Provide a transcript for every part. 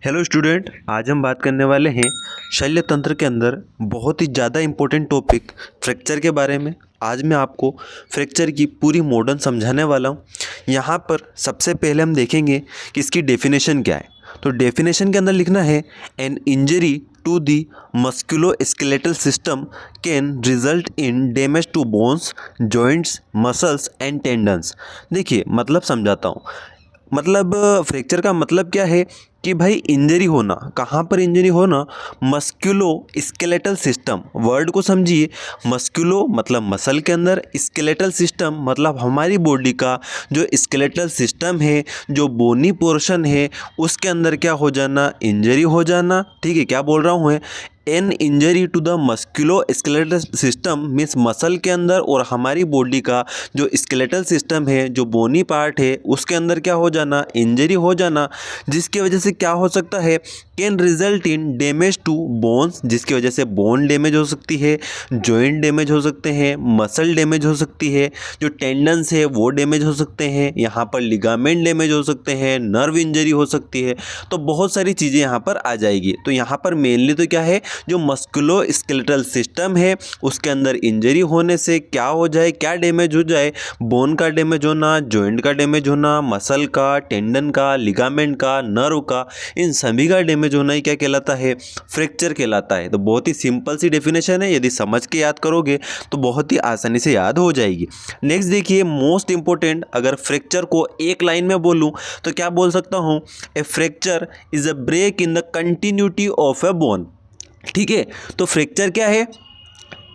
Hello student, आज हम बात करने वाले हैं शल्य तंत्र के अंदर बहुत ही ज़्यादा इम्पोर्टेंट टॉपिक फ्रैक्चर के बारे में। आज मैं आपको फ्रैक्चर की पूरी मॉडर्न समझाने वाला हूँ। यहाँ पर सबसे पहले हम देखेंगे कि इसकी डेफिनेशन क्या है। तो डेफिनेशन के अंदर लिखना है an injury to the musculoskeletal system can result in damage to bones, joints, muscles and tendons. देखिए मतलब समझाता हूँ। मतलब फ्रैक्चर का मतलब क्या है कि भाई इंजरी होना, कहाँ पर इंजरी होना, मस्कुलो स्केलेटल सिस्टम, वर्ड को समझिए। मस्कुलो मतलब मसल के अंदर, स्केलेटल सिस्टम मतलब हमारी बॉडी का जो स्केलेटल सिस्टम है, जो बोनी पोर्शन है, उसके अंदर क्या हो जाना, इंजरी हो जाना। ठीक है, क्या बोल रहा हूँ मैं, an injury to the musculo skeletal system means muscle के अंदर और हमारी बॉडी का जो स्केलेटल सिस्टम है, जो बोनी पार्ट है, उसके अंदर क्या हो जाना, इंजरी हो जाना, जिसकी वजह से क्या हो सकता है, can result in damage to bones, जिसकी वजह से बोन डैमेज हो सकती है, जॉइंट डैमेज हो सकते हैं, मसल डैमेज हो सकती है, जो टेंडन्स है वो डैमेज हो सकते हैं, यहाँ पर लिगामेंट डैमेज हो सकते हैं, नर्व इंजरी हो सकती है। तो बहुत सारी चीज़ें यहाँ पर आ जाएगी। तो यहाँ पर मेनली तो क्या है, जो मस्कुलो स्केलेटल सिस्टम है उसके अंदर इंजरी होने से क्या हो जाए, क्या डैमेज हो जाए, बोन का डैमेज होना, जॉइंट का डैमेज होना, मसल का, टेंडन का, लिगामेंट का, नर्व का, इन सभी का डैमेज होना ही क्या कहलाता है, फ्रैक्चर कहलाता है। तो बहुत ही सिंपल सी डेफिनेशन है, यदि समझ के याद करोगे तो बहुत ही आसानी से याद हो जाएगी। नेक्स्ट देखिए, मोस्ट इंपॉर्टेंट, अगर फ्रैक्चर को एक लाइन में बोलूं तो क्या बोल सकता हूं, a fracture is a break in the continuity of a bone. ठीक है, तो फ्रैक्चर क्या है,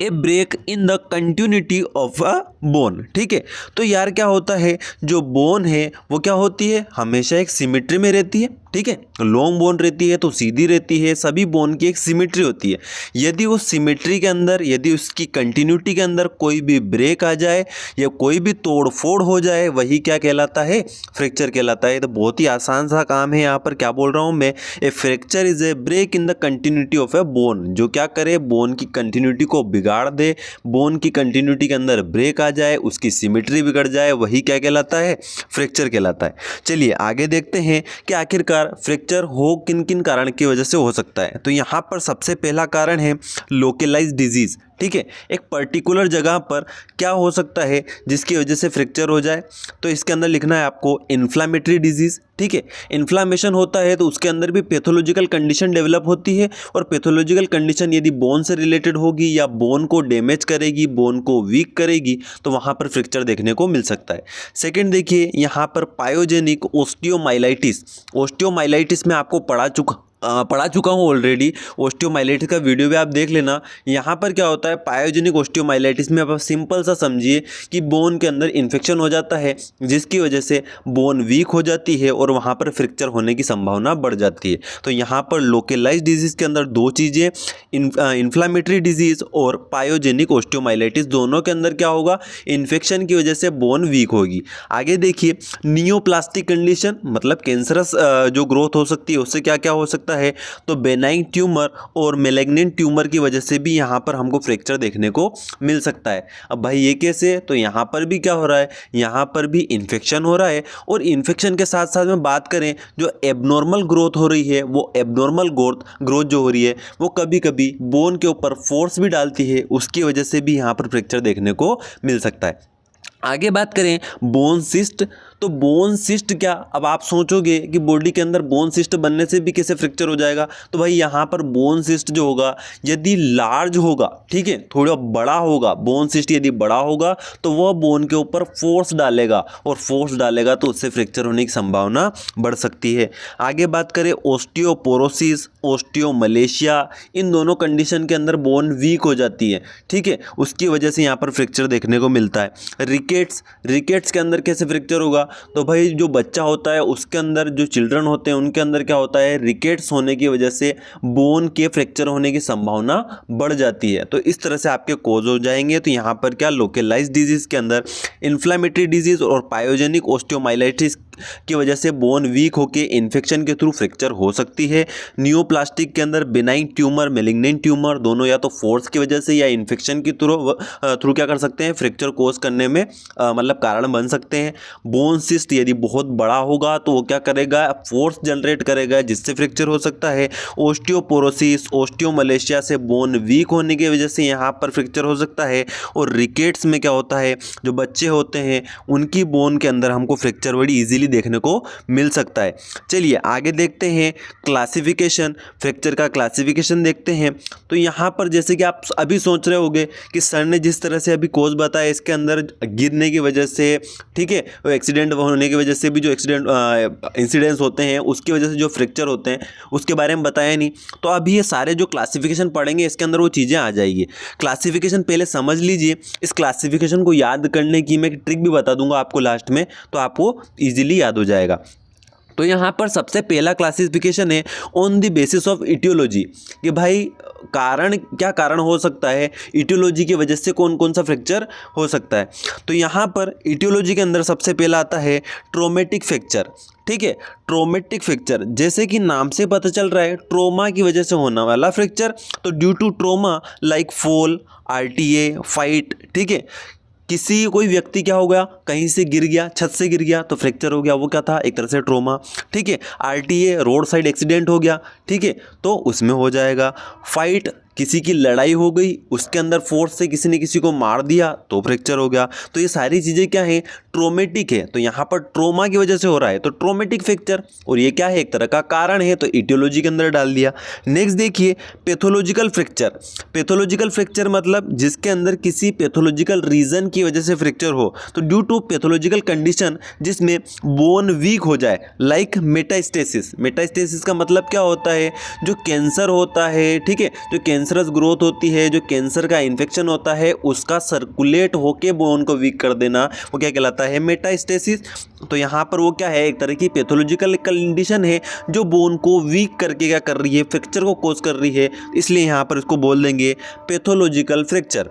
a break in the continuity of a bone. ठीक है, तो यार क्या होता है, जो बोन है वो क्या होती है, हमेशा एक सिमेट्री में रहती है। ठीक है, लॉन्ग बोन रहती है तो सीधी रहती है, सभी बोन की एक सिमेट्री होती है। यदि उस सिमेट्री के अंदर, यदि उसकी कंटिन्यूटी के अंदर कोई भी ब्रेक आ जाए या कोई भी तोड़ फोड़ हो जाए, वही क्या कहलाता है, फ्रैक्चर कहलाता है। तो बहुत ही आसान सा काम है। यहाँ पर क्या बोल रहा हूँ मैं, a fracture is a break in the continuity of a bone, जो क्या करे, बोन की कंटिन्यूटी को बिगाड़ दे, बोन की कंटिन्यूटी के अंदर ब्रेक आ जाए, उसकी सिमेट्री बिगड़ जाए, वही क्या कहलाता है, फ्रैक्चर कहलाता है। चलिए आगे देखते हैं कि आखिरकार फ्रैक्चर हो किन किन कारण की वजह से हो सकता है। तो यहाँ पर सबसे पहला कारण है लोकलाइज्ड डिजीज। ठीक है, एक पर्टिकुलर जगह पर क्या हो सकता है जिसकी वजह से फ्रैक्चर हो जाए, तो इसके अंदर लिखना है आपको इन्फ्लामेटरी डिजीज। ठीक है, इन्फ्लामेशन होता है तो उसके अंदर भी पैथोलॉजिकल कंडीशन डेवलप होती है, और पैथोलॉजिकल कंडीशन यदि बोन से रिलेटेड होगी या बोन को डैमेज करेगी, बोन को वीक करेगी, तो वहाँ पर फ्रैक्चर देखने को मिल सकता है। सेकेंड देखिए, यहाँ पर पायोजेनिक ओस्टियोमाइलाइटिस। ओस्टियोमाइलाइटिस में आपको पढ़ा चुका हूँ ऑलरेडी, ओस्टियोमाइलाइटिस का वीडियो भी आप देख लेना। यहाँ पर क्या होता है, पायोजेनिक ओस्टियोमाइलाइटिस में आप सिंपल सा समझिए कि बोन के अंदर इन्फेक्शन हो जाता है, जिसकी वजह से बोन वीक हो जाती है और वहाँ पर फ्रैक्चर होने की संभावना बढ़ जाती है। तो यहाँ पर लोकलाइज्ड डिजीज़ के अंदर दो चीज़ें, इन्फ्लामेटरी डिजीज़ और पायोजेनिक ओस्टियोमाइलाइटिस, दोनों के अंदर क्या होगा, इन्फेक्शन की वजह से बोन वीक होगी। आगे देखिए, नियोप्लास्टिक कंडीशन मतलब कैंसरस जो ग्रोथ हो सकती है, उससे क्या क्या हो सकता है, तो बेनाइन ट्यूमर और मेलेग्नेंट ट्यूमर की वजह से भी यहाँ पर हमको फ्रैक्चर देखने को मिल सकता है। अब भाई ये कैसे, तो यहाँ पर भी क्या हो रहा है, यहाँ पर भी इन्फेक्शन हो रहा है, और इन्फेक्शन के साथ साथ में बात करें, जो एबनॉर्मल ग्रोथ हो रही है, वो एबनॉर्मल ग्रोथ जो हो रही है वो कभी कभी बोन के ऊपर फोर्स भी डालती है, उसकी वजह से भी यहाँ पर फ्रैक्चर देखने को मिल सकता है। आगे बात करें बोन सिस्ट, तो बोन सिस्ट क्या, अब आप सोचोगे कि बॉडी के अंदर बोन सिस्ट बनने से भी कैसे फ्रैक्चर हो जाएगा, तो भाई यहाँ पर बोन सिस्ट जो होगा यदि लार्ज होगा, ठीक है, थोड़ा बड़ा होगा, बोन सिस्ट यदि बड़ा होगा तो वह बोन के ऊपर फोर्स डालेगा, और फोर्स डालेगा तो उससे फ्रैक्चर होने की संभावना बढ़ सकती है। आगे बात करें ओस्टियोपोरोसिस, ओस्टियोमलेशिया, इन दोनों कंडीशन के अंदर बोन वीक हो जाती है। ठीक है, उसकी वजह से यहाँ पर फ्रैक्चर देखने को मिलता है। रिकेट्स के अंदर कैसे फ्रैक्चर होगा, तो भाई जो बच्चा होता है उसके अंदर, जो चिल्ड्रन होते हैं उनके अंदर क्या होता है, रिकेट्स होने की वजह से बोन के फ्रैक्चर होने की संभावना बढ़ जाती है। तो इस तरह से आपके कोज हो जाएंगे। तो यहाँ पर क्या, लोकलाइज्ड डिजीज के अंदर इन्फ्लामेटरी डिजीज और पायोजेनिक ओस्टियोमाइलाइटिस की वजह से बोन वीक होके इन्फेक्शन के थ्रू फ्रैक्चर हो सकती है। नियोप्लास्टिक के अंदर बिनाइन ट्यूमर, मैलिग्नेंट ट्यूमर दोनों या तो फोर्स की वजह से या इन्फेक्शन की थ्रू क्या कर सकते हैं, फ्रैक्चर कोज करने में मतलब कारण बन सकते हैं। बोन सिस्ट यदि बहुत बड़ा होगा तो वो क्या करेगा, फोर्स जनरेट करेगा जिससे फ्रैक्चर हो सकता है। ओस्टियोपोरोसिस, ओस्टियोमलेशिया से बोन वीक होने की वजह से यहाँ पर फ्रैक्चर हो सकता है। और रिकेट्स में क्या होता है, जो बच्चे होते हैं उनकी बोन के अंदर हमको फ्रैक्चर बड़ी इजीली देखने को मिल सकता है। चलिए आगे देखते हैं क्लासिफिकेशन, फ्रैक्चर का क्लासिफिकेशन देखते हैं। तो यहाँ पर जैसे कि आप अभी सोच रहे होंगे कि सर ने जिस तरह से अभी कोज बताया इसके अंदर गिरने की वजह से, ठीक है, वो एक्सीडेंट होने की वजह से भी जो इंसिडेंट्स होते हैं उसकी वजह से जो फ्रैक्चर होते हैं उसके बारे में बताया नहीं। तो अभी ये सारे जो क्लासिफिकेशन पढ़ेंगे इसके अंदर वो चीज़ें आ जाएगी। क्लासिफिकेशन पहले समझ लीजिए। इस क्लासिफिकेशन को याद करने की मैं एक ट्रिक भी बता दूंगा आपको लास्ट में, तो आपको ईजिली याद हो जाएगा। तो यहाँ पर सबसे पहला क्लासिफिकेशन है on the basis of aetiology, कि भाई कारण क्या कारण हो सकता है, इटियोलॉजी की वजह से कौन कौन सा फ्रैक्चर हो सकता है। तो यहाँ पर इटियोलॉजी के अंदर सबसे पहला आता है ट्रोमेटिक फ्रैक्चर। ठीक है, ट्रोमेटिक फ्रैक्चर जैसे कि नाम से पता चल रहा है ट्रोमा की वजह से होने वाला फ्रैक्चर। तो due to trauma like fall, RTA, fight, ठीक है, कोई व्यक्ति क्या हो गया, कहीं से गिर गया, छत से गिर गया तो फ्रैक्चर हो गया, वो क्या था, एक तरह से ट्रोमा। ठीक है, आरटीए रोड साइड एक्सीडेंट हो गया, ठीक है, तो उसमें हो जाएगा। फाइट किसी की लड़ाई हो गई, उसके अंदर फोर्स से किसी ने किसी को मार दिया तो फ्रैक्चर हो गया। तो ये सारी चीज़ें क्या है, ट्रोमेटिक है। तो यहाँ पर ट्रोमा की वजह से हो रहा है तो ट्रोमेटिक फ्रैक्चर, और ये क्या है, एक तरह का कारण है, तो इटियोलॉजी के अंदर डाल दिया। नेक्स्ट देखिए पैथोलॉजिकल फ्रैक्चर। पैथोलॉजिकल फ्रैक्चर मतलब जिसके अंदर किसी पैथोलॉजिकल रीजन की वजह से फ्रैक्चर हो, तो ड्यू टू पैथोलॉजिकल कंडीशन जिसमें बोन वीक हो जाए, लाइक मेटास्टेसिस। मेटास्टेसिस का मतलब क्या होता है, जो कैंसर होता है, ठीक है, जो कैंसरस ग्रोथ होती है, जो कैंसर का इन्फेक्शन होता है उसका सर्कुलेट होके बोन को वीक कर देना, वो क्या कहलाता है, मेटास्टेसिस। तो यहाँ पर वो क्या है, एक तरह की पैथोलॉजिकल कंडीशन है जो बोन को वीक करके क्या कर रही है, फ्रैक्चर को कॉज कर रही है, इसलिए यहाँ पर इसको बोल देंगे पैथोलॉजिकल फ्रैक्चर।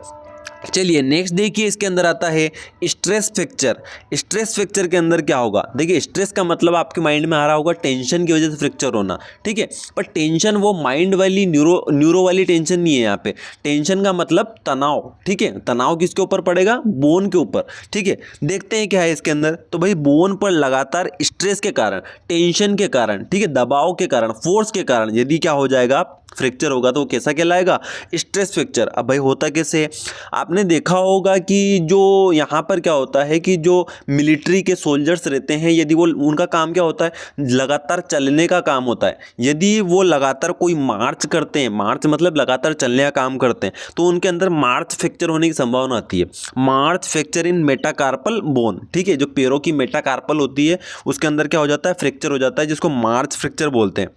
चलिए नेक्स्ट देखिए, इसके अंदर आता है स्ट्रेस फ्रैक्चर। स्ट्रेस फ्रैक्चर के अंदर क्या होगा, देखिए स्ट्रेस का मतलब आपके माइंड में आ रहा होगा टेंशन की वजह से फ्रैक्चर होना, ठीक है, पर टेंशन वो माइंड वाली न्यूरो वाली टेंशन नहीं है। यहाँ पे टेंशन का मतलब तनाव, ठीक है, तनाव किसके ऊपर पड़ेगा, बोन के ऊपर, ठीक है। देखते हैं क्या है इसके अंदर, तो भाई बोन पर लगातार स्ट्रेस के कारण, टेंशन के कारण, ठीक है, दबाव के कारण, फोर्स के कारण यदि क्या हो जाएगा, फ्रैक्चर होगा, तो वो कैसा कहलाएगा, स्ट्रेस फ्रैक्चर। अब भाई होता कैसे, आपने देखा होगा कि जो यहाँ पर क्या होता है कि जो मिलिट्री के सोल्जर्स रहते हैं, यदि वो उनका काम क्या होता है, लगातार चलने का काम होता है। यदि वो लगातार कोई मार्च करते हैं, मार्च मतलब लगातार चलने का काम करते हैं, तो उनके अंदर मार्च फ्रैक्चर होने की संभावना आती है। मार्च फ्रैक्चर इन मेटाकार्पल बोन, ठीक है, जो पैरों की मेटाकार्पल होती है उसके अंदर क्या हो जाता है, फ्रैक्चर हो जाता है, जिसको मार्च फ्रैक्चर बोलते हैं।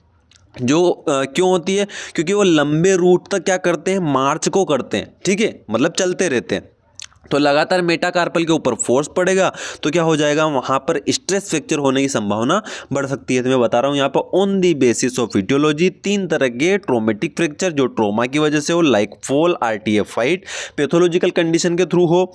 जो क्यों होती है, क्योंकि वो लंबे रूट तक क्या करते हैं, मार्च को करते हैं, ठीक है, मतलब चलते रहते हैं। तो लगातार मेटाकार्पल के ऊपर फोर्स पड़ेगा तो क्या हो जाएगा, वहाँ पर स्ट्रेस फ्रैक्चर होने की संभावना बढ़ सकती है। तो मैं बता रहा हूँ यहाँ पर on the basis of aetiology 3 तरह के ट्रोमेटिक फ्रैक्चर जो ट्रोमा की वजह से हो, like fall, RTA, fight, pathological condition के थ्रू हो,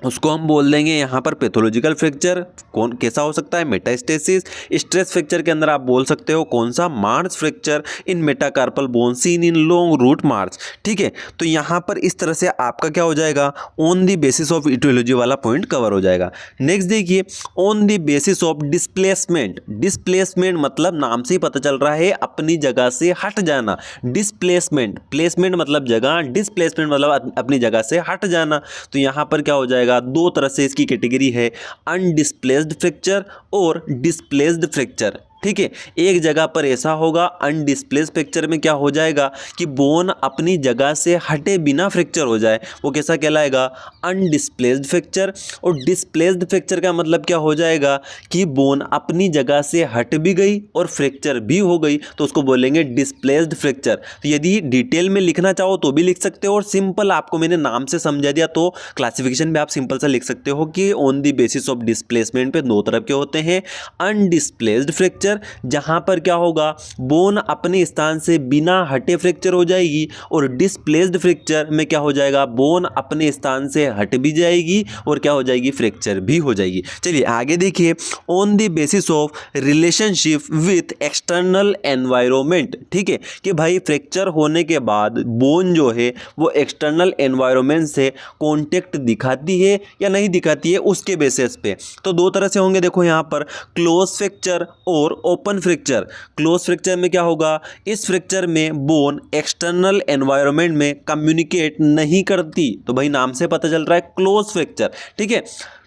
उसको हम बोल देंगे यहाँ पर पैथोलॉजिकल फ्रैक्चर। कौन कैसा हो सकता है, मेटास्टेसिस। स्ट्रेस फ्रैक्चर के अंदर आप बोल सकते हो कौन सा, march fracture in metacarpal bone seen in long route march, ठीक है। तो यहाँ पर इस तरह से आपका क्या हो जाएगा, on the basis of aetiology वाला पॉइंट कवर हो जाएगा। नेक्स्ट देखिए, on the basis of displacement. Displacement मतलब नाम से ही पता चल रहा है अपनी जगह से हट जाना। डिस्प्लेसमेंट, प्लेसमेंट मतलब जगह, डिस्प्लेसमेंट मतलब अपनी जगह से हट जाना। तो यहाँ पर क्या हो जाएगा, 2 तरह से इसकी कैटेगरी है, अनडिस्प्लेस्ड फ्रैक्चर और डिस्प्लेस्ड फ्रैक्चर, ठीक है। एक जगह पर ऐसा होगा, अनडिस्प्लेस्ड फ्रैक्चर में क्या हो जाएगा कि बोन अपनी जगह से हटे बिना फ्रैक्चर हो जाए, वो कैसा कहलाएगा, अनडिस्प्लेस्ड फ्रैक्चर। और डिस्प्लेस्ड फ्रैक्चर का मतलब क्या हो जाएगा कि बोन अपनी जगह से हट भी गई और फ्रैक्चर भी हो गई, तो उसको बोलेंगे डिस्प्लेस्ड फ्रैक्चर। तो यदि डिटेल में लिखना चाहो तो भी लिख सकते हो, और सिंपल आपको मैंने नाम से समझा दिया तो क्लासिफिकेशन में आप सिंपल सा लिख सकते हो कि on the basis of displacement पे 2 तरह के होते हैं, अनडिस्प्लेस्ड फ्रैक्चर फ्रैक्चर, जहां पर क्या होगा, बोन अपने स्थान से बिना हटे फ्रैक्चर हो जाएगी, और डिस्प्लेस्ड फ्रैक्चर में क्या हो जाएगा, बोन अपने स्थान से हट भी जाएगी और क्या हो जाएगी, फ्रैक्चर भी हो जाएगी। चलिए आगे देखिए, on the basis of relationship with external environment, ठीक है, कि भाई फ्रैक्चर होने के बाद बोन जो है वो एक्सटर्नल एनवायरनमेंट से कॉन्टेक्ट दिखाती है या नहीं दिखाती है, उसके बेसिस पे। तो दो तरह से होंगे, देखो यहाँ पर क्लोज फ्रैक्चर और ओपन फ्रैक्चर। क्लोज फ्रैक्चर में क्या होगा, इस फ्रैक्चर में बोन एक्सटर्नल एनवायरनमेंट में कम्युनिकेट नहीं करती, तो भाई नाम से पता चल रहा है क्लोज फ्रैक्चर, ठीक है।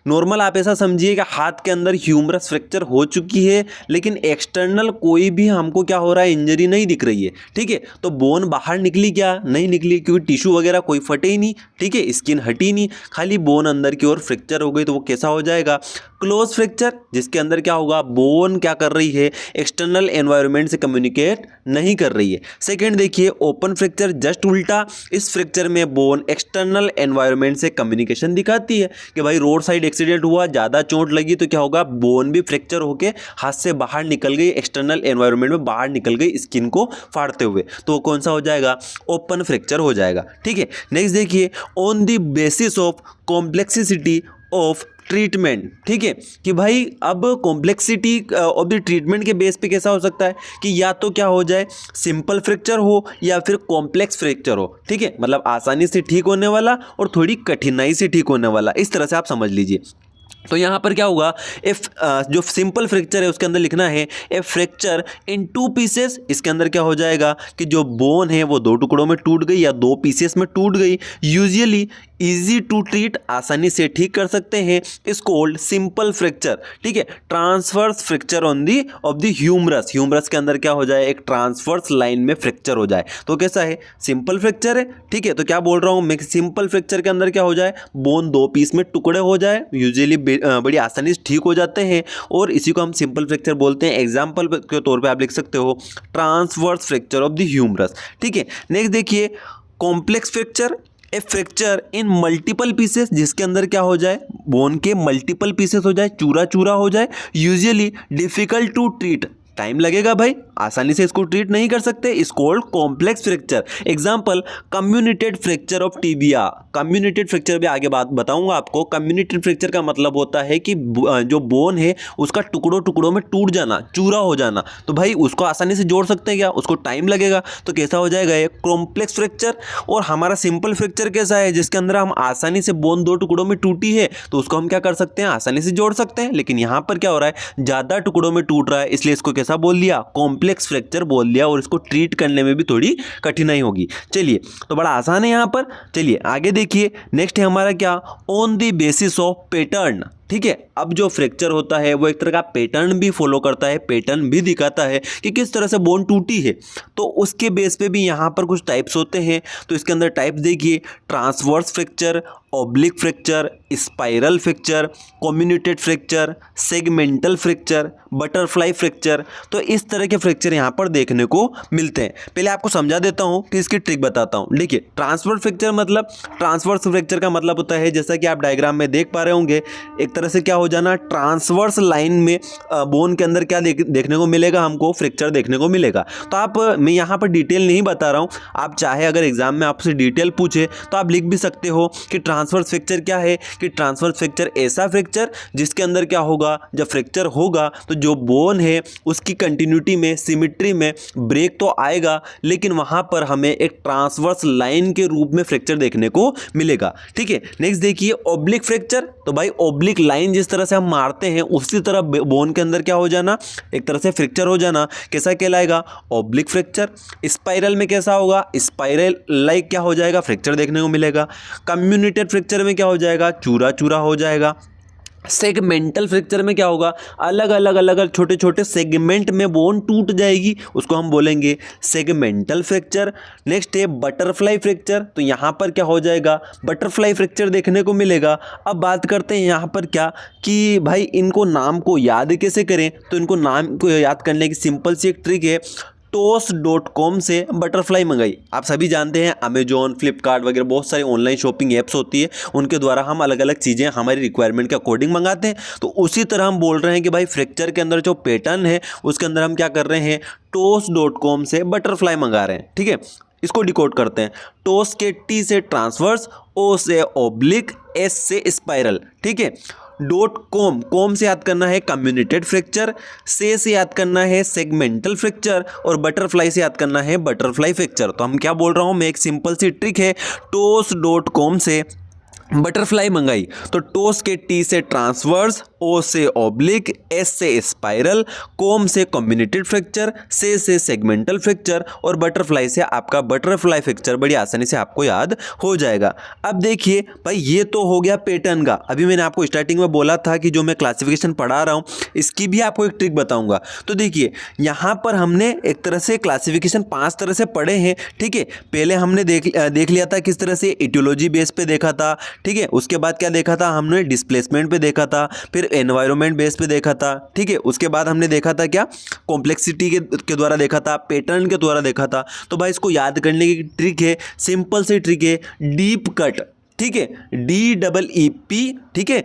नॉर्मल आप ऐसा समझिए कि हाथ के अंदर ह्यूमरस फ्रैक्चर हो चुकी है, लेकिन एक्सटर्नल कोई भी हमको क्या हो रहा है, इंजरी नहीं दिख रही है, ठीक है। तो बोन बाहर निकली क्या, नहीं निकली, क्योंकि टिश्यू वगैरह कोई फटे ही नहीं, ठीक है, स्किन हटी नहीं, खाली बोन अंदर की ओर फ्रैक्चर हो गई, तो वो कैसा हो जाएगा, क्लोज फ्रैक्चर, जिसके अंदर क्या होगा, बोन क्या कर रही है, एक्सटर्नल एनवायरनमेंट से कम्युनिकेट नहीं कर रही है। सेकेंड देखिए, ओपन फ्रैक्चर, जस्ट उल्टा, इस फ्रैक्चर में बोन एक्सटर्नल एनवायरनमेंट से कम्युनिकेशन दिखाती है कि भाई रोड साइड एक्सीडेंट हुआ, ज़्यादा चोट लगी, तो क्या होगा, बोन भी फ्रैक्चर होके हाथ से बाहर निकल गई, एक्सटर्नल एनवायरनमेंट में बाहर निकल गई स्किन को फाड़ते हुए, तो वो कौन सा हो जाएगा, ओपन फ्रैक्चर हो जाएगा, ठीक है। नेक्स्ट देखिए, on the basis of complexity of treatment, ठीक है, कि भाई अब कॉम्प्लेक्सिटी ऑफ द ट्रीटमेंट के बेस पे कैसा हो सकता है कि या तो क्या हो जाए, सिंपल फ्रैक्चर हो या फिर कॉम्प्लेक्स फ्रैक्चर हो, ठीक है, मतलब आसानी से ठीक होने वाला और थोड़ी कठिनाई से ठीक होने वाला, इस तरह से आप समझ लीजिए। तो यहाँ पर क्या होगा, जो सिंपल फ्रैक्चर है उसके अंदर लिखना है ए फ्रैक्चर इन 2 पीसेस, इसके अंदर क्या हो जाएगा कि जो बोन है वो 2 टुकड़ों में टूट गई या 2 पीसेस में टूट गई, यूजुअली इजी टू ट्रीट, आसानी से ठीक कर सकते हैं, इस कॉल्ड सिंपल फ्रैक्चर, ठीक है। Transverse fracture on the of the humerus, humerus के अंदर क्या हो जाए, एक ट्रांसवर्स लाइन में फ्रैक्चर हो जाए, तो कैसा है, सिंपल फ्रैक्चर है, ठीक है। तो क्या बोल रहा हूँ मैं, सिंपल फ्रैक्चर के अंदर क्या हो जाए, बोन 2 पीस में टुकड़े हो जाए, यूजुअली बड़ी आसानी से ठीक हो जाते हैं, और इसी को हम सिंपल फ्रैक्चर बोलते हैं। एग्जाम्पल के तौर पे आप लिख सकते हो transverse fracture of the humerus, ठीक है। नेक्स्ट देखिए, complex fracture, a fracture in multiple pieces, जिसके अंदर क्या हो जाए, बोन के मल्टीपल पीसेस हो जाए, चूरा चूरा हो जाए, usually difficult to treat, time लगेगा भाई, आसानी से इसको ट्रीट नहीं कर सकते, is called complex fracture. Example, comminuted fracture of tibia. Comminuted fracture भी आगे बात बताऊंगा आपको। कम्युनिटेड फ्रैक्चर का मतलब होता है कि जो बोन है उसका टुकड़ों टुकड़ों में टूट जाना, चूरा हो जाना, तो भाई उसको आसानी से जोड़ सकते हैं क्या, उसको टाइम लगेगा, तो कैसा हो जाएगा ये कॉम्प्लेक्स फ्रैक्चर। और हमारा सिंपल फ्रैक्चर कैसा है, जिसके अंदर हम आसानी से बोन 2 टुकड़ों में टूटी है तो उसको हम क्या कर सकते हैं, आसानी से जोड़ सकते हैं। लेकिन यहाँ पर क्या हो रहा है, ज़्यादा टुकड़ों में टूट रहा है, इसलिए इसको कैसा बोल दिया, कॉम्प्लेक्स फ्रैक्चर बोल दिया, और इसको ट्रीट करने में भी थोड़ी कठिनाई होगी। चलिए, तो बड़ा आसान है यहाँ पर। चलिए आगे देखिए, नेक्स्ट है हमारा क्या, on the basis of pattern, ठीक है। अब जो फ्रैक्चर होता है वो एक तरह का पैटर्न भी फॉलो करता है, पैटर्न भी दिखाता है कि किस तरह से बोन टूटी है, तो उसके बेस पे भी यहाँ पर कुछ टाइप्स होते हैं। तो इसके अंदर टाइप देखिए, transverse fracture, oblique fracture, spiral fracture, comminuted fracture, segmental fracture, butterfly fracture. तो इस तरह के फ्रैक्चर यहाँ पर देखने को मिलते हैं। पहले आपको समझा देता हूँ कि इसकी ट्रिक बताता हूँ। देखिए, ट्रांसवर्स फ्रैक्चर मतलब, ट्रांसवर्स फ्रैक्चर का मतलब होता है, जैसा कि आप डायग्राम में देख पा रहे होंगे, एक तरह से क्या हो जाना, ट्रांसवर्स लाइन में बोन के अंदर क्या देखने को मिलेगा, हमको फ्रैक्चर देखने को मिलेगा। तो आप, मैं यहाँ पर डिटेल नहीं बता रहा हूँ, आप चाहे अगर एग्जाम में आपसे डिटेल पूछे तो आप लिख भी सकते हो कि ट्रांसवर्स फ्रैक्चर क्या है, कि ट्रांसवर्स फ्रैक्चर ऐसा फ्रैक्चर जिसके अंदर क्या होगा, जब फ्रैक्चर होगा तो जो बोन है उसकी कंटिन्यूटी में, सिमिट्री में ब्रेक तो आएगा, लेकिन वहां पर हमें एक ट्रांसवर्स लाइन के रूप में फ्रैक्चर देखने को मिलेगा, ठीक है। नेक्स्ट देखिए, ऑब्लिक फ्रैक्चर, तो भाई ऑब्लिक लाइन जिस तरह से हम मारते हैं उसी तरह बोन के अंदर क्या हो जाना, एक तरह से फ्रैक्चर हो जाना, कैसा कहलाएगा, ऑब्लिक फ्रैक्चर। स्पाइरल में कैसा होगा, स्पाइरल लाइक क्या हो जाएगा, फ्रैक्चर देखने को मिलेगा। कम्युनिटेड फ्रैक्चर में क्या हो जाएगा, चूरा चूरा हो जाएगा। सेगमेंटल फ्रैक्चर में क्या होगा, अलग अलग छोटे छोटे सेगमेंट में बोन टूट जाएगी, उसको हम बोलेंगे सेगमेंटल फ्रैक्चर। नेक्स्ट है बटरफ्लाई फ्रैक्चर, तो यहाँ पर क्या हो जाएगा, बटरफ्लाई फ्रैक्चर देखने को मिलेगा। अब बात करते हैं यहाँ पर क्या, कि भाई इनको नाम को याद कैसे करें, तो इनको नाम को याद करने की सिंपल सी एक ट्रिक है, toast.com से बटरफ्लाई मंगाई। आप सभी जानते हैं अमेजोन, फ्लिपकार्ट वगैरह बहुत सारी ऑनलाइन शॉपिंग ऐप्स होती है, उनके द्वारा हम अलग अलग चीज़ें हमारी रिक्वायरमेंट के अकॉर्डिंग मंगाते हैं। तो उसी तरह हम बोल रहे हैं कि भाई फ्रैक्चर के अंदर जो पैटर्न है उसके अंदर हम क्या कर रहे हैं, toast.com से बटरफ्लाई मंगा रहे हैं। ठीक है, इसको डिकोड करते हैं। टोस के टी से ट्रांसवर्स, ओ से ऑब्लिक, एस से स्पाइरल। ठीक है, .com से याद करना है कम्युनिटेड फ्रैक्चर, से याद करना है सेगमेंटल फ्रैक्चर और बटरफ्लाई से याद करना है बटरफ्लाई फ्रैक्चर। तो हम क्या बोल रहा हूँ मैं, एक सिंपल सी ट्रिक है, toast.com से बटरफ्लाई मंगाई तो टोस के टी से ट्रांसवर्स, ओ से ऑब्लिक, एस से स्पाइरल, कॉम से कम्युनिटेड फ्रैक्चर, से सेगमेंटल फ्रैक्चर और बटरफ्लाई से आपका बटरफ्लाई फ्रैक्चर बड़ी आसानी से आपको याद हो जाएगा। अब देखिए भाई, ये तो हो गया पैटर्न का। अभी मैंने आपको स्टार्टिंग में बोला था कि जो मैं क्लासिफिकेशन पढ़ा रहा हूँ इसकी भी आपको एक ट्रिक बताऊंगा। तो देखिए यहाँ पर हमने एक तरह से क्लासिफिकेशन 5 तरह से पढ़े हैं। ठीक है, पहले हमने देख लिया था किस तरह से इटियोलॉजी बेस पे देखा था। ठीक है, उसके बाद क्या देखा था हमने, डिस्प्लेसमेंट पे देखा था, फिर एनवायरनमेंट बेस पे देखा था। ठीक है, उसके बाद हमने देखा था क्या, कॉम्प्लेक्सिटी के द्वारा देखा था, पैटर्न के द्वारा देखा था। तो भाई इसको याद करने की ट्रिक है, सिंपल सी ट्रिक है, डीप कट। ठीक है, DEEP, ठीक है,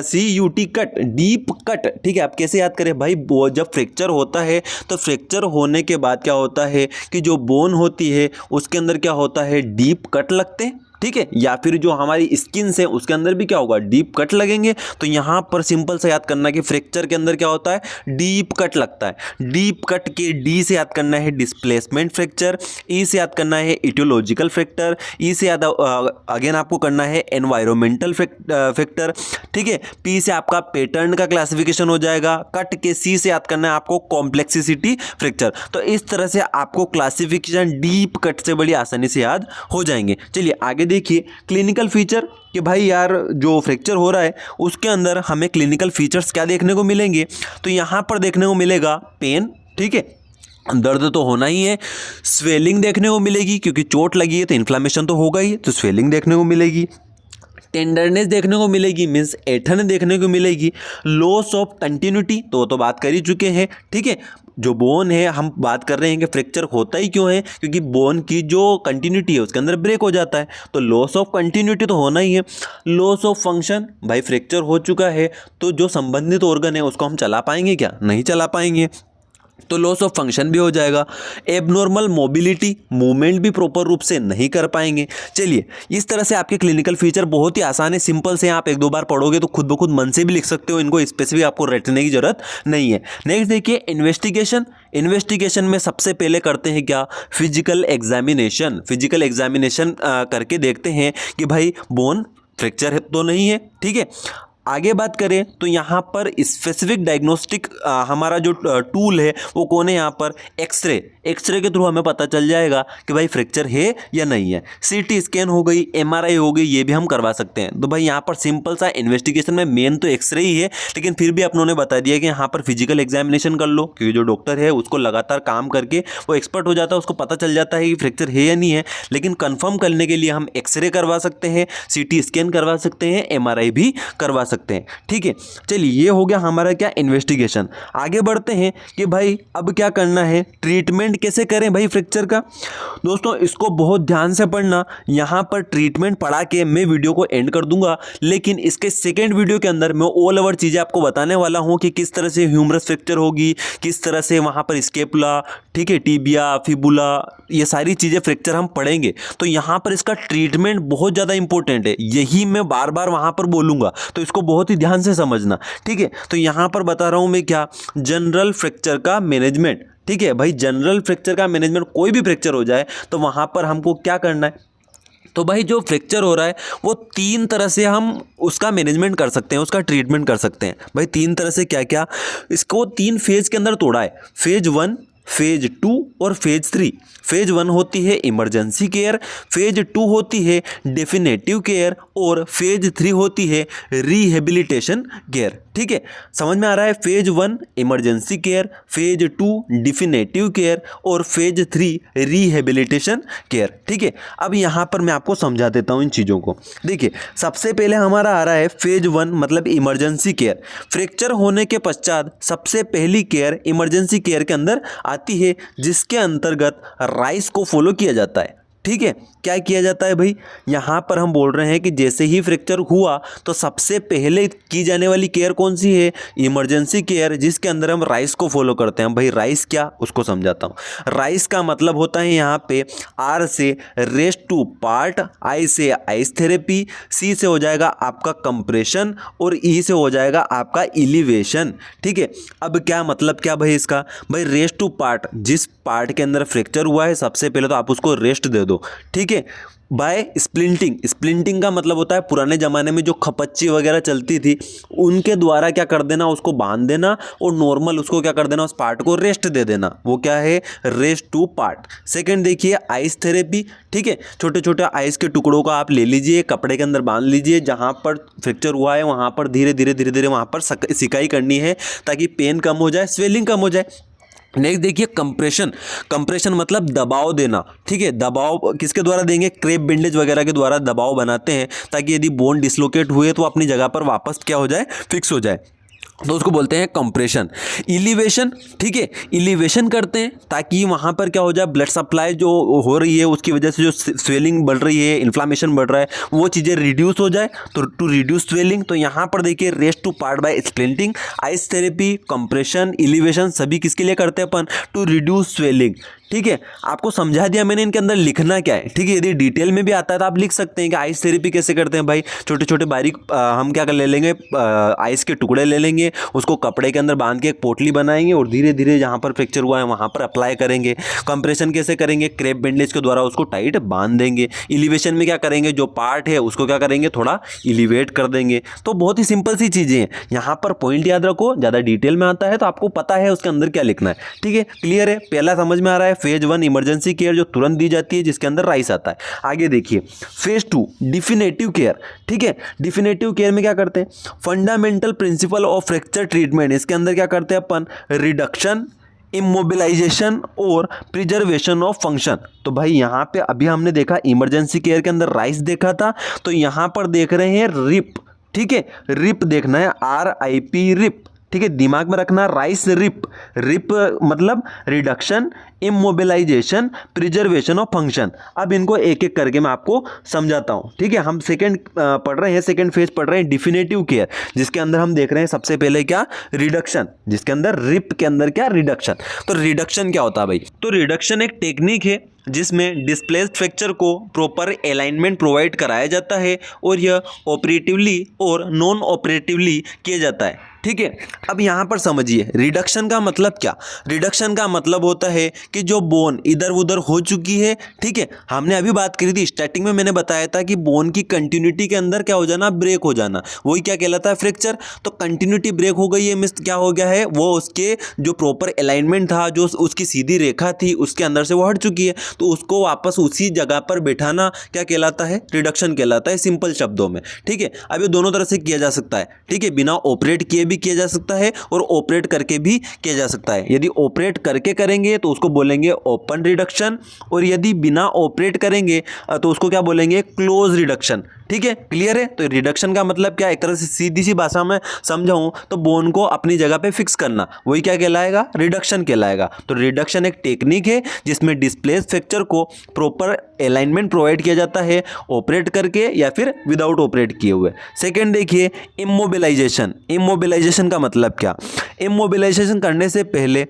CUT कट, डीप कट। ठीक है, आप कैसे याद करें भाई, जब फ्रैक्चर होता है तो फ्रैक्चर होने के बाद क्या होता है कि जो बोन होती है उसके अंदर क्या होता है, डीप कट लगते हैं। ठीक है, या फिर जो हमारी स्किन से उसके अंदर भी क्या होगा, डीप कट लगेंगे। तो यहाँ पर सिंपल सा याद करना कि फ्रैक्चर के अंदर क्या होता है, डीप कट लगता है। डीप कट के डी से याद करना है डिस्प्लेसमेंट फ्रैक्चर, ई से याद करना है इटियोलॉजिकल फ्रैक्चर, ई से याद अगेन आपको करना है एनवायरमेंटल फैक्टर। ठीक है, पी से आपका पैटर्न का क्लासिफिकेशन हो जाएगा, कट के सी से याद करना है आपको कॉम्प्लेक्सिटी फ्रैक्चर। तो इस तरह से आपको क्लासिफिकेशन डीप कट से बड़ी आसानी से याद हो जाएंगे। चलिए आगे देखिए, क्लिनिकल फीचर कि भाई यार जो फ्रैक्चर हो रहा है उसके अंदर हमें क्लिनिकल फीचर्स क्या देखने को मिलेंगे। तो यहाँ पर देखने को मिलेगा पेन। ठीक है, दर्द तो होना ही है, स्वेलिंग देखने को मिलेगी क्योंकि चोट लगी है तो इन्फ्लामेशन तो होगा ही, तो स्वेलिंग देखने को मिलेगी। टेंडरनेस देखने को मिलेगी, मीन्स ऐंठन देखने को मिलेगी। लॉस ऑफ कंटिन्यूटी तो बात कर ही चुके हैं। ठीक है, जो बोन है हम बात कर रहे हैं कि फ्रैक्चर होता ही क्यों है, क्योंकि बोन की जो कंटिन्यूटी है उसके अंदर ब्रेक हो जाता है, तो लॉस ऑफ कंटिन्यूटी तो होना ही है। लॉस ऑफ फंक्शन, भाई फ्रैक्चर हो चुका है तो जो संबंधित ऑर्गन है उसको हम चला पाएंगे क्या, नहीं चला पाएंगे, तो लॉस ऑफ फंक्शन भी हो जाएगा। एबनॉर्मल मोबिलिटी, मूवमेंट भी प्रॉपर रूप से नहीं कर पाएंगे। चलिए, इस तरह से आपके क्लिनिकल फीचर बहुत ही आसान है, सिंपल से आप 1-2 बार पढ़ोगे तो खुद ब खुद मन से भी लिख सकते हो, इनको स्पेसिफिक आपको रटने की जरूरत नहीं है। नेक्स्ट देखिए, इन्वेस्टिगेशन में सबसे पहले करते हैं क्या, फिजिकल एग्जामिनेशन। फिजिकल एग्जामिनेशन करके देखते हैं कि भाई बोन फ्रैक्चर तो नहीं है। ठीक है, आगे बात करें तो यहाँ पर स्पेसिफिक डायग्नोस्टिक हमारा जो टूल है वो कौन है, यहाँ पर एक्सरे के थ्रू हमें पता चल जाएगा कि भाई फ्रैक्चर है या नहीं है। CT स्कैन हो गई, MRI हो गई, ये भी हम करवा सकते हैं। तो भाई यहाँ पर सिंपल सा इन्वेस्टिगेशन में मेन तो एक्सरे ही है, लेकिन फिर भी अपनों ने बता दिया कि यहाँ पर फिजिकल एग्जामिनेशन कर लो, क्योंकि जो डॉक्टर है उसको लगातार काम करके वो एक्सपर्ट हो जाता है, उसको पता चल जाता है कि फ्रैक्चर है या नहीं है। लेकिन कन्फर्म करने के लिए हम एक्सरे करवा सकते हैं, CT स्कैन करवा सकते हैं, MRI भी करवा सकते हैं। ठीक है, चलिए ये हो गया हमारा क्या, इन्वेस्टिगेशन। आगे बढ़ते हैं कि भाई अब क्या करना है, ट्रीटमेंट कैसे करें भाई फ्रैक्चर का। दोस्तों इसको बहुत ध्यान से पढ़ना, यहाँ पर ट्रीटमेंट पढ़ा के मैं वीडियो को एंड कर दूंगा, लेकिन इसके सेकेंड वीडियो के अंदर मैं ऑल ओवर चीज़ें आपको बताने वाला हूँ कि किस तरह से ह्यूमरस फ्रैक्चर होगी, किस तरह से वहाँ पर स्केपुला, ठीक है, टिबिया, फिबुला, ये सारी चीज़ें फ्रैक्चर हम पढ़ेंगे। तो यहाँ पर इसका ट्रीटमेंट बहुत ज़्यादा इंपॉर्टेंट है, यही मैं बार बार वहाँ पर बोलूँगा, तो इसको बहुत ही ध्यान से समझना। ठीक है, तो यहाँ पर बता रहा हूँ मैं क्या, जनरल फ्रैक्चर का मैनेजमेंट। ठीक है भाई, जनरल फ्रैक्चर का मैनेजमेंट, कोई भी फ्रैक्चर हो जाए तो वहाँ पर हमको क्या करना है, तो भाई जो फ्रैक्चर हो रहा है वो 3 तरह से हम उसका मैनेजमेंट कर सकते हैं, उसका ट्रीटमेंट कर सकते हैं। भाई 3 तरह से क्या क्या, इसको 3 फेज के अंदर तोड़ा है, फेज 1, फेज 2 और फेज 3। फेज 1 होती है इमरजेंसी केयर, फेज 2 होती है डेफिनेटिव केयर और फेज 3 होती है रिहेबिलिटेशन केयर। ठीक है, समझ में आ रहा है, phase 1 emergency care, phase 2 definitive care और फेज 3 रिहेबिलिटेशन केयर। ठीक है, अब यहाँ पर मैं आपको समझा देता हूँ इन चीज़ों को। देखिए सबसे पहले हमारा आ रहा है फेज 1 मतलब इमरजेंसी केयर। फ्रैक्चर होने के पश्चात सबसे पहली केयर इमरजेंसी केयर के अंदर आती है जिसके अंतर्गत राइस को फॉलो किया जाता है। ठीक है, क्या किया जाता है भाई, यहाँ पर हम बोल रहे हैं कि जैसे ही फ्रैक्चर हुआ तो सबसे पहले की जाने वाली केयर कौन सी है, इमरजेंसी केयर, जिसके अंदर हम राइस को फॉलो करते हैं। भाई राइस क्या, उसको समझाता हूँ। राइस का मतलब होता है यहाँ पे आर से रेस्ट टू पार्ट, आई से आइस थेरेपी, सी से हो जाएगा आपका कंप्रेशन और ई से हो जाएगा आपका इलिवेशन। ठीक है, अब क्या मतलब क्या भाई इसका, भाई रेस्ट टू पार्ट, जिस पार्ट के अंदर फ्रैक्चर हुआ है सबसे पहले तो आप उसको रेस्ट दे दो। ठीक है, बाय स्प्लिंटिंग, स्प्लिंटिंग का मतलब होता है पुराने ज़माने में जो खपच्ची वगैरह चलती थी उनके द्वारा क्या कर देना, उसको बांध देना और नॉर्मल उसको क्या कर देना, उस पार्ट को रेस्ट दे देना। वो क्या है, रेस्ट टू पार्ट। सेकंड देखिए आइस थेरेपी। ठीक है, छोटे छोटे आइस के टुकड़ों का आप ले लीजिए, कपड़े के अंदर बांध लीजिए, जहाँ पर फ्रैक्चर हुआ है वहाँ पर धीरे धीरे वहाँ पर सिकाई करनी है ताकि पेन कम हो जाए, स्वेलिंग कम हो जाए। नेक्स्ट देखिए कंप्रेशन। कंप्रेशन मतलब दबाव देना। ठीक है, दबाव किसके द्वारा देंगे, क्रेप बैंडेज वगैरह के द्वारा दबाव बनाते हैं ताकि यदि बोन डिसलोकेट हुए तो अपनी जगह पर वापस क्या हो जाए, फिक्स हो जाए, तो उसको बोलते हैं कंप्रेशन। इलिवेशन, ठीक है, इलिवेशन करते हैं ताकि वहाँ पर क्या हो जाए, ब्लड सप्लाई जो हो रही है उसकी वजह से जो स्वेलिंग बढ़ रही है, इन्फ्लामेशन बढ़ रहा है, वो चीज़ें रिड्यूस हो जाए। तो टू रिड्यूस स्वेलिंग, तो यहाँ पर देखिए rest to part by splinting, ice therapy, compression, elevation सभी किसके लिए करते हैं अपन, टू रिड्यूस स्वेलिंग। ठीक है, आपको समझा दिया मैंने इनके अंदर लिखना क्या है। ठीक है, यदि डिटेल में भी आता है तो आप लिख सकते हैं कि आइस थेरेपी कैसे करते हैं। भाई छोटे छोटे बारीक हम क्या कर ले लेंगे, आइस के टुकड़े ले लेंगे, उसको कपड़े के अंदर बांध के एक पोटली बनाएंगे और धीरे धीरे जहाँ पर फ्रैक्चर हुआ है वहाँ पर अप्लाई करेंगे। कंप्रेशन कैसे करेंगे, क्रेप बैंडेज के द्वारा उसको टाइट बांध देंगे। इलिवेशन में क्या करेंगे, जो पार्ट है उसको क्या करेंगे, थोड़ा इलिवेट कर देंगे। तो बहुत ही सिंपल सी चीज़ें हैं। यहाँ पर पॉइंट याद रखो, ज़्यादा डिटेल में आता है तो आपको पता है उसके अंदर क्या लिखना है। ठीक है, क्लियर है, पहला समझ में आ रहा है। फेज 1 इमरजेंसी केयर जो तुरंत दी जाती है जिसके अंदर राइस आता है। आगे देखिए फेज 2 डिफिनेटिव केयर। ठीक है, डिफिनेटिव केयर में क्या करते हैं, fundamental principle of fracture treatment, इसके अंदर क्या करते हैं अपन, रिडक्शन, इमोबिलाइजेशन और प्रिजर्वेशन ऑफ फंक्शन। तो भाई यहाँ पे अभी हमने देखा इमरजेंसी केयर के अंदर राइस देखा था, तो यहाँ पर देख रहे हैं रिप। ठीक है, रिप देखना है, RIP रिप। ठीक है, दिमाग में रखना, राइस रिप। रिप मतलब reduction, immobilisation, preservation of function. अब इनको एक एक करके मैं आपको समझाता हूँ। ठीक है, हम सेकंड पढ़ रहे हैं, सेकंड फेज पढ़ रहे हैं डिफिनेटिव केयर, जिसके अंदर हम देख रहे हैं सबसे पहले क्या, रिडक्शन, जिसके अंदर रिप के अंदर क्या, रिडक्शन। तो रिडक्शन क्या होता है भाई, तो रिडक्शन एक टेक्निक है जिसमें डिस्प्लेस्ड फ्रैक्चर को प्रॉपर अलाइनमेंट प्रोवाइड कराया जाता है और यह ऑपरेटिवली और नॉन ऑपरेटिवली किया जाता है। ठीक है, अब यहाँ पर समझिए रिडक्शन का मतलब क्या, रिडक्शन का मतलब होता है कि जो बोन इधर उधर हो चुकी है। ठीक है, हमने अभी बात करी थी स्टार्टिंग में, मैंने बताया था कि बोन की कंटिन्यूटी के अंदर क्या हो जाना, ब्रेक हो जाना, वही क्या कहलाता है, फ्रैक्चर। तो कंटिन्यूटी ब्रेक हो गई है, मिस क्या हो गया है, वो उसके जो प्रॉपर अलाइनमेंट था, जो उसकी सीधी रेखा थी उसके अंदर से वो हट चुकी है, तो उसको वापस उसी जगह पर बैठाना क्या कहलाता है, रिडक्शन कहलाता है, सिंपल शब्दों में। ठीक है, अब ये दोनों तरह से किया जा सकता है। ठीक है, बिना ऑपरेट किए भी किया जा सकता है और ऑपरेट करके भी किया जा सकता है। यदि ऑपरेट करके करेंगे तो उसको बोलेंगे ओपन रिडक्शन, और यदि बिना ऑपरेट करेंगे तो उसको क्या बोलेंगे, क्लोज रिडक्शन। ठीक है, क्लियर है। तो रिडक्शन का मतलब क्या, एक तरह से सीधी सी भाषा में समझाऊं तो बोन को अपनी जगह पे फिक्स करना, वही क्या कहलाएगा, रिडक्शन कहलाएगा। तो रिडक्शन एक टेक्निक है जिसमें डिस्प्लेस फ्रैक्चर को प्रॉपर अलाइनमेंट प्रोवाइड किया जाता है, ऑपरेट करके या फिर विदाउट ऑपरेट किए हुए। सेकेंड देखिए इमोबिलाइजेशन। इमोबिलाइजेशन का मतलब क्या, इमोबिलाइजेशन करने से पहले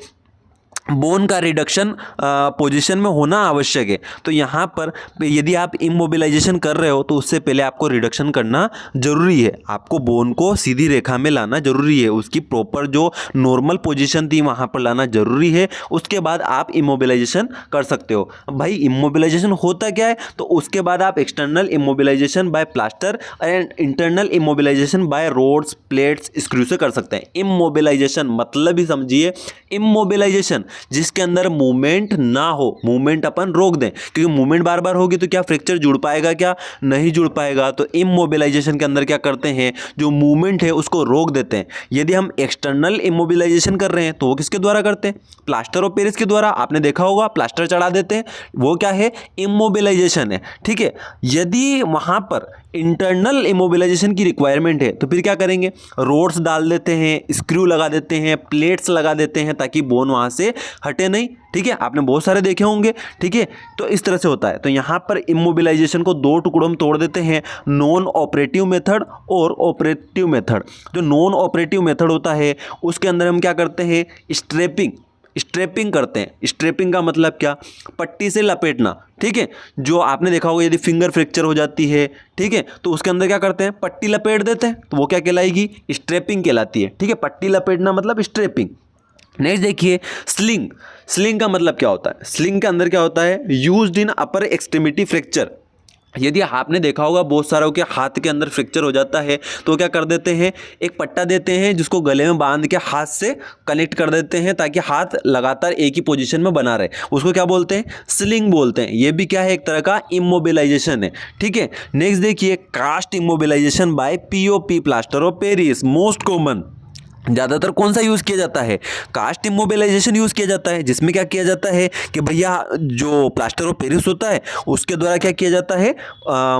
बोन का रिडक्शन पोजीशन में होना आवश्यक है। तो यहाँ पर यदि आप इमोबिलाइजेशन कर रहे हो तो उससे पहले आपको रिडक्शन करना जरूरी है, आपको बोन को सीधी रेखा में लाना जरूरी है, उसकी प्रॉपर जो नॉर्मल पोजीशन थी वहाँ पर लाना जरूरी है, उसके बाद आप इमोबिलाइजेशन कर सकते हो। भाई इमोबिलाइजेशन होता क्या है, तो उसके बाद आप external immobilisation by plaster and internal immobilisation by rods, plates, screw से कर सकते हैं। इमोबिलाइजेशन मतलब ही समझिए, इमोबिलाइजेशन जिसके अंदर मूवमेंट ना हो, मूवमेंट अपन रोक दें, क्योंकि मूवमेंट बार बार होगी तो क्या फ्रैक्चर जुड़ पाएगा, क्या नहीं जुड़ पाएगा। तो इमोबिलाइजेशन के अंदर क्या करते हैं, जो मूवमेंट है उसको रोक देते हैं। यदि हम एक्सटर्नल इमोबिलाइजेशन कर रहे हैं तो वो किसके द्वारा करते हैं, प्लास्टर ऑफ पेरिस के द्वारा। आपने देखा होगा प्लास्टर चढ़ा देते हैं, वो क्या है, इमोबिलाइजेशन है। ठीक है, यदि वहां पर इंटरनल इमोबिलाइजेशन की रिक्वायरमेंट है तो फिर क्या करेंगे, रोड्स डाल देते हैं, स्क्रू लगा देते हैं, प्लेट्स लगा देते हैं ताकि बोन वहाँ से हटे नहीं। ठीक है, आपने बहुत सारे देखे होंगे। ठीक है, तो इस तरह से होता है। तो यहाँ पर इमोबिलाइजेशन को दो टुकड़ों में तोड़ देते हैं, नॉन ऑपरेटिव मेथड और ऑपरेटिव मेथड। जो नॉन ऑपरेटिव मेथड होता है उसके अंदर हम क्या करते हैं, स्ट्रेपिंग करते हैं। स्ट्रेपिंग का मतलब क्या, पट्टी से लपेटना। ठीक है, जो आपने देखा होगा यदि फिंगर फ्रैक्चर हो जाती है, ठीक है, तो उसके अंदर क्या करते हैं, पट्टी लपेट देते हैं, तो वो क्या कहलाएगी, स्ट्रेपिंग कहलाती है। ठीक है, पट्टी लपेटना मतलब स्ट्रेपिंग। नेक्स्ट देखिए स्लिंग का मतलब क्या होता है। स्लिंग के अंदर क्या होता है, used in upper extremity fracture. यदि आपने देखा होगा बहुत सारों के हाथ के अंदर फ्रैक्चर हो जाता है तो क्या कर देते हैं, एक पट्टा देते हैं जिसको गले में बांध के हाथ से कनेक्ट कर देते हैं ताकि हाथ लगातार एक ही पोजीशन में बना रहे। उसको क्या बोलते हैं, स्लिंग बोलते हैं। ये भी क्या है, एक तरह का इमोबिलाइजेशन है। ठीक है, नेक्स्ट देखिए cast immobilisation by POP, plaster of Paris. Most common ज़्यादातर कौन सा यूज़ किया जाता है, कास्ट इमोबिलाइजेशन यूज़ किया जाता है, जिसमें क्या किया जाता है कि भैया जो प्लास्टर ऑफ पेरिस होता है उसके द्वारा क्या किया जाता है,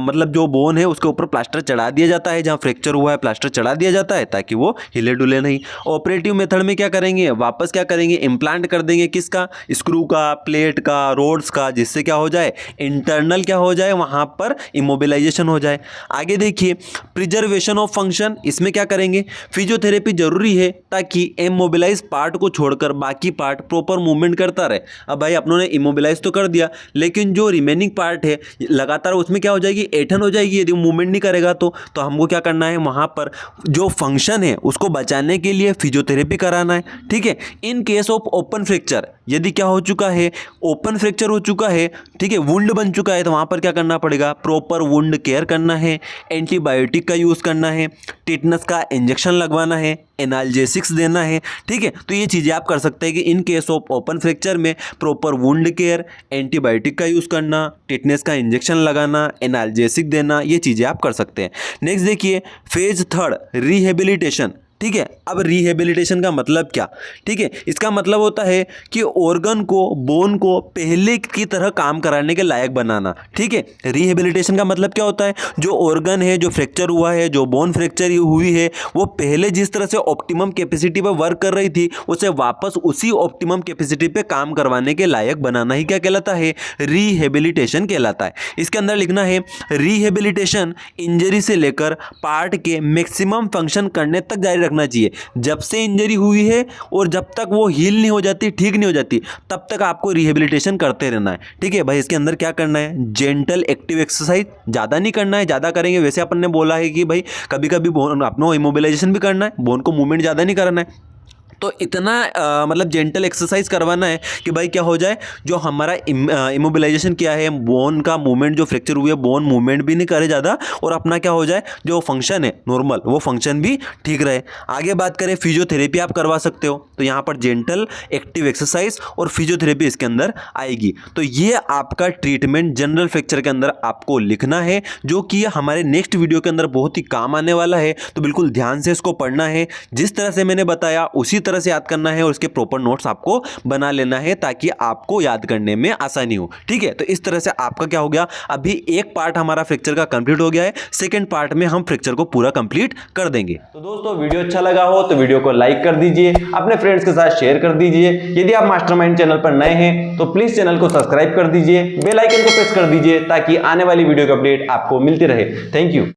मतलब जो बोन है उसके ऊपर प्लास्टर चढ़ा दिया जाता है, जहाँ फ्रैक्चर हुआ है प्लास्टर चढ़ा दिया जाता है ताकि वो हिले डुले नहीं। ऑपरेटिव मेथड में क्या करेंगे, वापस क्या करेंगे, इम्प्लांट कर देंगे, किसका, स्क्रू का, प्लेट का, रोड्स का, जिससे क्या हो जाए, इंटरनल क्या हो जाए, वहाँ पर इमोबिलाइजेशन हो जाए। आगे देखिए प्रिजर्वेशन ऑफ फंक्शन, इसमें क्या करेंगे, फिजियोथेरेपी जरूरी है ताकि इमोबिलाइज पार्ट को छोड़कर बाकी पार्ट प्रॉपर मूवमेंट करता रहे। अब भाई अपनों ने इमोबिलाइज तो कर दिया लेकिन जो रिमेनिंग पार्ट है लगातार उसमें क्या हो जाएगी, ऐंठन हो जाएगी यदि मूवमेंट नहीं करेगा तो हमको क्या करना है, वहाँ पर जो फंक्शन है उसको बचाने के लिए फिजियोथेरेपी कराना है। ठीक है, in case of open fracture, यदि क्या हो चुका है, ओपन फ्रैक्चर हो चुका है, ठीक है, वुंड बन चुका है, तो वहाँ पर क्या करना पड़ेगा, प्रॉपर वुंड केयर करना है, एंटीबायोटिक का यूज़ करना है, टिटनस का इंजेक्शन लगवाना है, एनाल्जेसिक्स देना है। ठीक है, तो ये चीज़ें आप कर सकते हैं कि in case of open fracture में प्रॉपर वुंड केयर, एंटीबायोटिक का यूज़ करना, टिटनेस का इंजेक्शन लगाना, एनाल्जेसिक देना, ये चीज़ें आप कर सकते हैं। नेक्स्ट देखिए फेज थर्ड, रिहेबिलिटेशन। ठीक है, अब रिहेबिलिटेशन का मतलब क्या, ठीक है, इसका मतलब होता है कि ऑर्गन को, बोन को पहले की तरह काम कराने के लायक बनाना। ठीक है, रिहेबिलिटेशन का मतलब क्या होता है, जो ऑर्गन है, जो फ्रैक्चर हुआ है, जो बोन फ्रैक्चर हुई है, वो पहले जिस तरह से ऑप्टिमम कैपेसिटी पर वर्क कर रही थी उसे वापस उसी ऑप्टिमम कैपेसिटी पे काम करवाने के लायक बनाना ही क्या कहलाता है, रिहेबिलिटेशन कहलाता है। इसके अंदर लिखना है रिहेबिलिटेशन इंजरी से लेकर पार्ट के मैक्सिमम फंक्शन करने तक जारी रखना चाहिए। जब से इंजरी हुई है और जब तक वो हील नहीं हो जाती, ठीक नहीं हो जाती, तब तक आपको रिहेबिलिटेशन करते रहना है। ठीक है भाई, इसके अंदर क्या करना है, जेंटल एक्टिव एक्सरसाइज, ज़्यादा नहीं करना है, ज़्यादा करेंगे वैसे अपन ने बोला है कि भाई कभी कभी बोन अपना इमोबिलाइजेशन भी करना है, बोन को मूवमेंट ज़्यादा नहीं करना है, तो इतना मतलब जेंटल एक्सरसाइज करवाना है कि भाई क्या हो जाए, जो हमारा इमोबिलाइजेशन किया है, बोन का मूवमेंट जो फ्रैक्चर हुई है, बोन मूवमेंट भी नहीं करे ज़्यादा और अपना क्या हो जाए, जो फंक्शन है नॉर्मल, वो फंक्शन भी ठीक रहे। आगे बात करें फिजियोथेरेपी आप करवा सकते हो, तो यहाँ पर जेंटल एक्टिव एक्सरसाइज और फिजियोथेरेपी इसके अंदर आएगी। तो ये आपका ट्रीटमेंट जनरल फ्रैक्चर के अंदर आपको लिखना है, जो कि हमारे नेक्स्ट वीडियो के अंदर बहुत ही काम आने वाला है। तो बिल्कुल ध्यान से इसको पढ़ना है, जिस तरह से मैंने बताया उसी तरह से याद करना है और उसके प्रॉपर नोट्स आपको बना लेना है ताकि आपको याद करने में आसानी हो। ठीक है, तो इस तरह से आपका क्या हो गया, अभी एक पार्ट हमारा फ्रैक्चर का कंप्लीट हो गया है, सेकंड पार्ट में हम फ्रैक्चर को पूरा कंप्लीट कर देंगे। तो दोस्तों वीडियो अच्छा लगा हो तो वीडियो को लाइक कर दीजिए, अपने फ्रेंड्स के साथ शेयर कर दीजिए। यदि आप मास्टरमाइंड चैनल पर नए हैं तो प्लीज चैनल को सब्सक्राइब कर दीजिए, बेल आइकन को प्रेस कर दीजिए ताकि आने वाली वीडियो की अपडेट आपको मिलती रहे। Thank you.